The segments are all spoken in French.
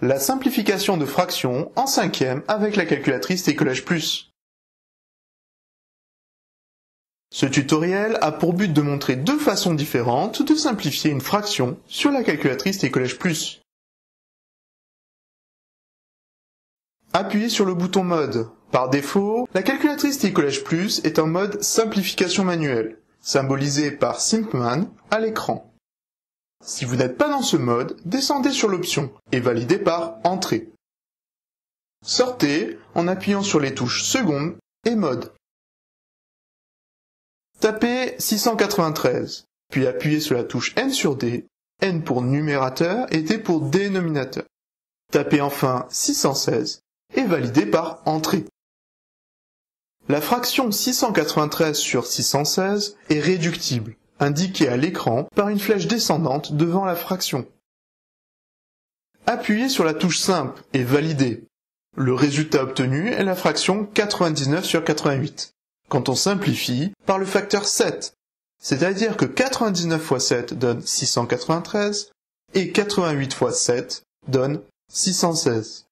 La simplification de fractions en cinquième avec la calculatrice Écolage Plus. Ce tutoriel a pour but de montrer deux façons différentes de simplifier une fraction sur la calculatrice Écolage Plus. Appuyez sur le bouton Mode. Par défaut, la calculatrice Écolage Plus est en mode simplification manuelle, symbolisée par Simpman à l'écran. Si vous n'êtes pas dans ce mode, descendez sur l'option et validez par Entrée. Sortez en appuyant sur les touches Seconde et Mode. Tapez 693, puis appuyez sur la touche N sur D, N pour numérateur et D pour dénominateur. Tapez enfin 616 et validez par Entrée. La fraction 693 sur 616 est réductible, indiquée à l'écran par une flèche descendante devant la fraction. Appuyez sur la touche Simple et validez. Le résultat obtenu est la fraction 99 sur 88, quand on simplifie par le facteur 7, c'est-à-dire que 99 fois 7 donne 693 et 88 fois 7 donne 616.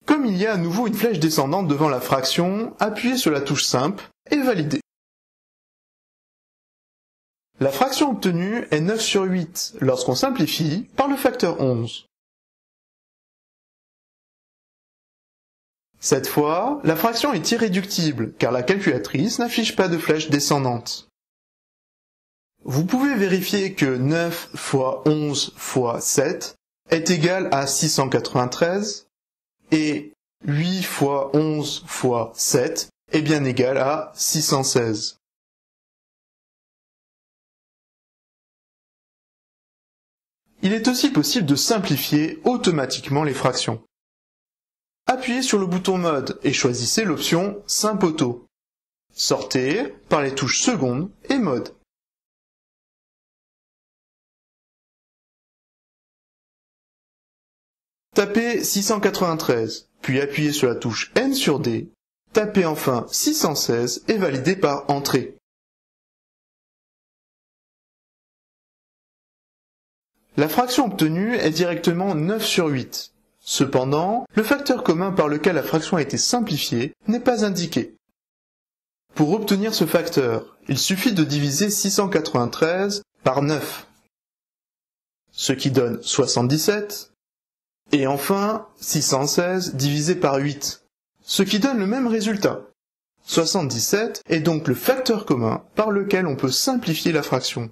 Comme il y a à nouveau une flèche descendante devant la fraction, appuyez sur la touche Simple et validez. La fraction obtenue est 9 sur 8 lorsqu'on simplifie par le facteur 11. Cette fois, la fraction est irréductible car la calculatrice n'affiche pas de flèche descendante. Vous pouvez vérifier que 9 fois 11 fois 7 est égal à 693 et 8 fois 11 fois 7 est bien égal à 616. Il est aussi possible de simplifier automatiquement les fractions. Appuyez sur le bouton Mode et choisissez l'option Simple Auto. Sortez par les touches Seconde et Mode. Tapez 693, puis appuyez sur la touche N sur D, tapez enfin 616 et validez par Entrée. La fraction obtenue est directement 9 sur 8. Cependant, le facteur commun par lequel la fraction a été simplifiée n'est pas indiqué. Pour obtenir ce facteur, il suffit de diviser 693 par 9, ce qui donne 77, et enfin 616 divisé par 8, ce qui donne le même résultat. 77 est donc le facteur commun par lequel on peut simplifier la fraction.